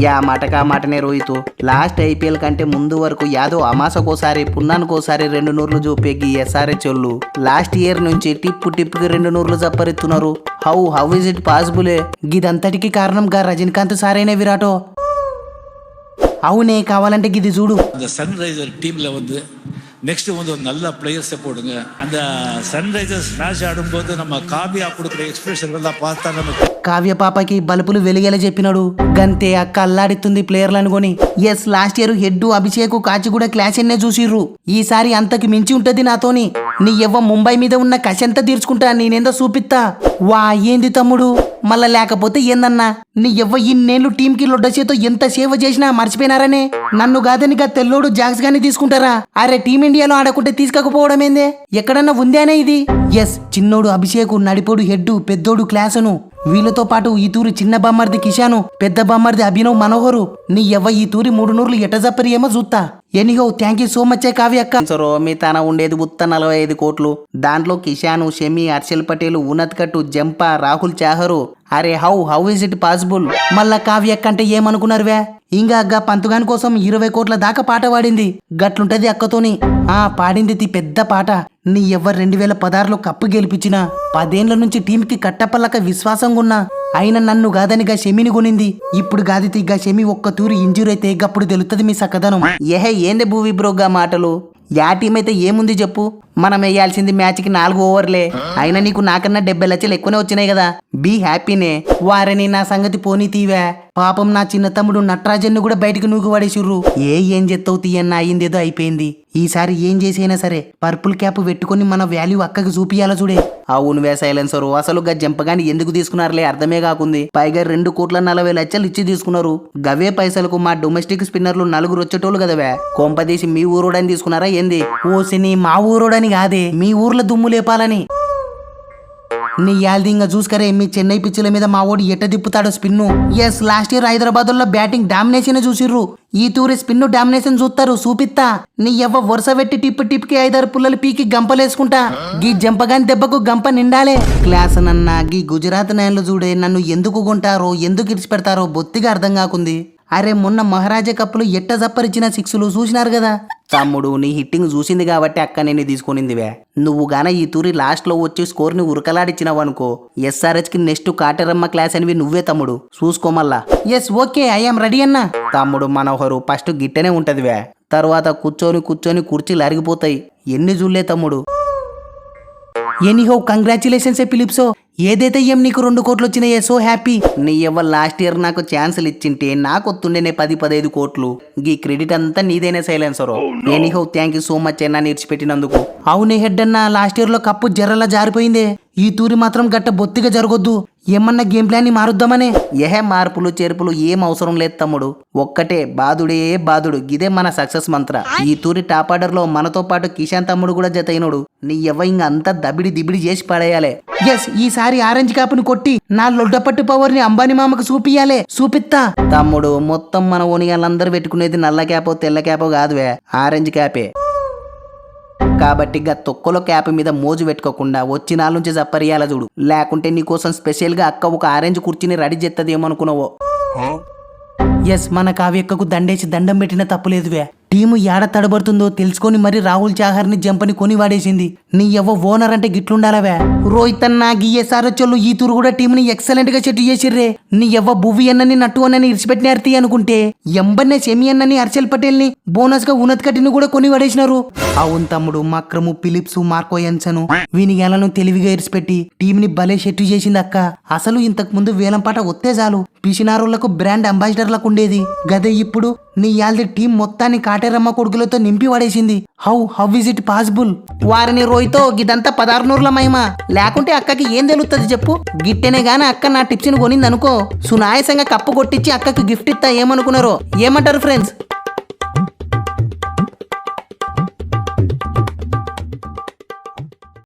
Yeah మాటకా మాటనే రోహితు. Last IPL కంటే ముందు వరకు యాదో అమాసకోసారి పున్నానికోసారి 2 నూర్లు చూపేగి ఎస్ఆర్హెచ్ వాళ్ళు లాస్ట్ ఇయర్ నుంచి టిప్పుకి 2 నూర్లు చప్పరెత్తున్నారు. హౌ ఇస్ ఇట్ పాసిబులే? గిదంతటికి కారణం గా రజనీకాంత్ సారేనే విరాటో. అవునే, காவாலண்டே இது చూడు. அந்த சன்ரைசர் டீம்ல நெக்ஸ்ட் ஒரு நல்ல பிளேயர்ஸை போடுங்க. அந்த சன்ரைசர்ஸ் மேட்ச் ஆடும்போது நம்ம காவியா கொடுக்குற எக்ஸ்பிரஷன் எல்லாம் பார்த்தா நமக்கு కావ్య పాపకి బలుపులు వెలిగేలా చెప్పినాడు. గంతే అక్క అల్లాడిస్తుంది ప్లేయర్లు అనుకొని. Yes, last year head Abhishek కాచి కూడా క్లాస్ ఎన్నే చూసిర్రు. ఈసారి అంతకి మించి ఉంటది నాతోని. నీ ఎవ్వ ముంబై మీద ఉన్న కషంతా తీర్చుకుంటా, నేనేందో చూపిత్తా. వా ఏంది తమ్ముడు, మళ్ళా లేకపోతే ఏందన్నా? నీ ఎవ్వ ఇన్నేళ్ళు టీంకి లొడ్డచేతో ఎంత సేవ చేసినా మర్చిపోయినారనే. నన్ను కాదని గా తెల్లోడు జాగ్స్ గాని తీసుకుంటారా? అరే టీమిండియాలో ఆడకుంటే తీసుకపోవడం ఏందే? ఎక్కడన్నా ఉందేనే ఇది? ఎస్, చిన్నోడు అభిషేక్, నడిపోడు హెడ్, పెద్దోడు క్లాసును. వీళ్ళతో పాటు ఈ తూరి చిన్న బొమ్మర్ది కిషాను, పెద్ద బొమ్మర్ది అభినవ్ మనోహరు. నీ ఎవ్వ ఈ తూరి 3 నూర్లు ఎట జప్పరి ఏమో చూస్తా. Anyhow thank you so much Kavya అక్క. మీ తన ఉండేది ఉత్త 45 కోట్లు. దాంట్లో కిషాను, షమి, హర్షల్ పటేల్, ఉన్నత్ కట్టు, జంపా, రాహుల్ చాహరు. అరే హౌ ఇస్ ఇట్ పాసిబుల్? మళ్ళా కావ్య అక్క అంటే ఏమనుకున్నారువే? ఇంకా అగ్గ పంతుగాని కోసం 20 కోట్ల దాకా పాట పాడింది. గట్లుంటది అక్కతోని. పాడింది పెద్ద పాట. నీ ఎవ్వరు 2016లో కప్పు గెలిపించిన 10 ఏళ్ల నుంచి టీంకి కట్టపల్లక విశ్వాసంగా ఉన్నా. అయినా నన్ను కాదని గా షమిని కొనింది. ఇప్పుడు గాదితి గా షమి ఒక్క తూరి ఇంజూర్ అయితే గప్పుడు తెలుస్తుంది మీ సక్కదనం. ఏందే భూవి బ్రోగా మాటలు? యా టీం అయితే ఏముంది చెప్పు? మనం వేయాల్సింది మ్యాచ్కి 4 ఓవర్లే. అయినా నీకు నాకన్నా 70 లక్షలు ఎక్కువనే వచ్చినాయి కదా. బీ హ్యాపీనే. వారని నా సంగతి పోనీ తీవే. పాపం నా చిన్న తమ్ముడు నటరాజన్ను కూడా బయటికి నూకు పడేసిర్రు. ఏం చేస్తావు తీయన్న, అయిందేదో అయిపోయింది. ఈసారి ఏం చేసైనా సరే పర్పుల్ క్యాప్ పెట్టుకుని మన వాల్యూ అక్కకి చూపియాల చూడే. అవునువే సైలెన్సరు, అసలు గా జంపగాని ఎందుకు తీసుకున్నారులే అర్థమే కాకుంది. పైగా 2,40,00,000 ఇచ్చి తీసుకున్నారు. గవే పైసలకు మా డొమెస్టిక్ స్పిన్నర్లు 4 వచ్చేటోళ్ళు కదవే. కొంపదీసి మీ ఊరోడని తీసుకున్నారా ఏంది? ఓసిని మా ఊరోడని కాదే, మీ ఊర్లో దుమ్ము లేపాలని. నీ యాల్దింగా చూసుకరే మీ చెన్నై పిచ్చుల మీద మా ఓడి ఎట్ట తిప్పుతాడో spin. Yes, last year Hyderabad లో బ్యాటింగ్ డామినేషన్ చూసిర్రు. ఈ తూరి స్పిన్ను డామినేషన్ చూస్తారు, చూపిత్తా. నీ ఎవ్వ వరుస పెట్టి టిప్కి 5-6 పుల్లలు పీకి గంపలేసుకుంటా. గీ జంపగాని దెబ్బకు గంప నిండాలే. క్లాస్ నన్నా గీ గుజరాత్ నయన్లు చూడే నన్ను ఎందుకు కొంటారో, ఎందుకు ఇడిచిపెడతారో బొత్తిగా అర్థం కాకుంది. అరే మొన్న మహారాజా కప్పులు ఎట్ట జప్పరిచిన 6లు చూసినారు కదా. తమ్ముడు, నీ హిట్టింగ్ చూసింది కాబట్టి అక్క నేను తీసుకునిందివే. నువ్వు గాన ఈ తూరి లాస్ట్ లో వచ్చి స్కోర్ ని ఉరకలాడిచ్చినావు అనుకో, ఎస్ఆర్హెచ్ కి నెక్స్ట్ కాటరమ్మ క్లాస్ అనివి నువ్వే తమ్ముడు. చూసుకోమల్లా. ఎస్ ఓకే, ఐఎమ్ రెడీ అన్నా. తమ్ముడు మనోహరు, ఫస్ట్ గిట్టనే ఉంటదివే. తర్వాత కూర్చొని కుర్చీలు అరిగిపోతాయి. ఎన్ని చూడలే తమ్ముడు. ఎనీహో కంగ్రాచులేషన్స్ ఫిలిప్సో. ఏదైతే ఏం నీకు 2 కోట్లు వచ్చినాయే, సో హ్యాపీ. నీ ఎవరు లాస్ట్ ఇయర్ నాకు ఛాన్సులు ఇచ్చింటే నాకు వస్తుండేనే 10-15 కోట్లు. గీ క్రెడిట్ అంతా నీదేనే సైలెన్సరో. Anyhow thank you so much అన్నా నిడిచిపెట్టినందుకు. అవునే హెడ్ అన్న, లాస్ట్ ఇయర్ లో కప్పు జర్రలా జారిపోయిందే. ఈ తూరి మాత్రం గట్ట బొత్తిగా జరగొద్దు. ఏమన్నా గేమ్ ప్లాన్ ని మారుద్దామనే. మార్పులు చేర్పులు ఏం అవసరం లేదు తమ్ముడు. ఒక్కటే బాదుడే బాదుడు. గిదే మన సక్సెస్ మంత్ర. ఈ తూరి టాప్ ఆర్డర్ లో మనతో పాటు కిషాన్ తమ్ముడు కూడా జతైనడు. నీ ఎవ్వ ఇంక అంతా దిబిడి చేసి పడేయాలి. ఎస్, ఈసారి ఆరెంజ్ క్యాప్ ను కొట్టి నా లొడ్డపట్టు పవర్ ని అంబానీ మామకు చూపియాలే. చూపిత్తా తమ్ముడు. మొత్తం మన ఓనియాలందరూ పెట్టుకునేది నల్ల క్యాపో తెల్ల క్యాపో కాదువే, ఆరెంజ్ క్యాపే. కాబట్టి గా తొక్కలో క్యాప్ మీద మోజు పెట్టుకోకుండా వచ్చి 4 నుంచి జప్పరియాల చూడు. లేకుంటే నీకోసం స్పెషల్ గా అక్క ఒక ఆరెంజ్ కుర్చీని రెడీ చేస్తదేమనుకున్నావో. ఎస్, మన కావ్యక్కకు దండేసి దండం పెట్టిన తప్పులేదువే. టీము ఏడ తడబడుతుందో తెలుసుకొని మరి రాహుల్ చాహర్ ని జంపని కొని వాడేసింది. నీ ఎవ్వ ఓనర్ అంటే గిట్లుండాలవే. రోహిత్ అన్న, గిఎస్ఆర్ వచ్చోళ్ళు ఈ తూరు కూడా టీంని ఎక్సలెంట్ గా సెట్ చేసిర్రే. నీ ఎవ్వ భువి అన్నని నట్టు అన్నని ఇరిచిపెట్టినారు అనుకుంటే ఎంబన్నే సెమి అన్నని హర్షల్ పటేల్ ని బోనస్ గా ఉన్నత్ కట్టిని కూడా కొని వాడేసినారు. అవును తమ్ముడు, మక్రము, ఫిలిప్స్, మార్కో ఎన్సను వీని గేలను తెలివిగా ఇరిచిపెట్టి టీంని భలే సెట్ చేసింది అక్క. అసలు ఇంతకు ముందు వేలం పాట వస్తే చాలు పిసినారులకు బ్రాండ్ అంబాసిడర్లకు ఉండేది. గదే ఇప్పుడు నీ యాల్ది టీం మొత్తాన్ని కాటేరమ్మ కొడుకులతో నింపి పడేసింది. How is it possible? వారిని రోయితో గిదంతా 16 నూర్ల మహిమ. లేకుంటే అక్కకి ఏం తెలుస్తుంది చెప్పు? గిట్టెనే గాని అక్క నా టిప్స్ ని కొనింది అనుకో, సునాయసంగా కప్పు కొట్టించి అక్కకి గిఫ్ట్ ఇస్తా. ఏమనుకున్నారో? ఏమంటారు ఫ్రెండ్స్?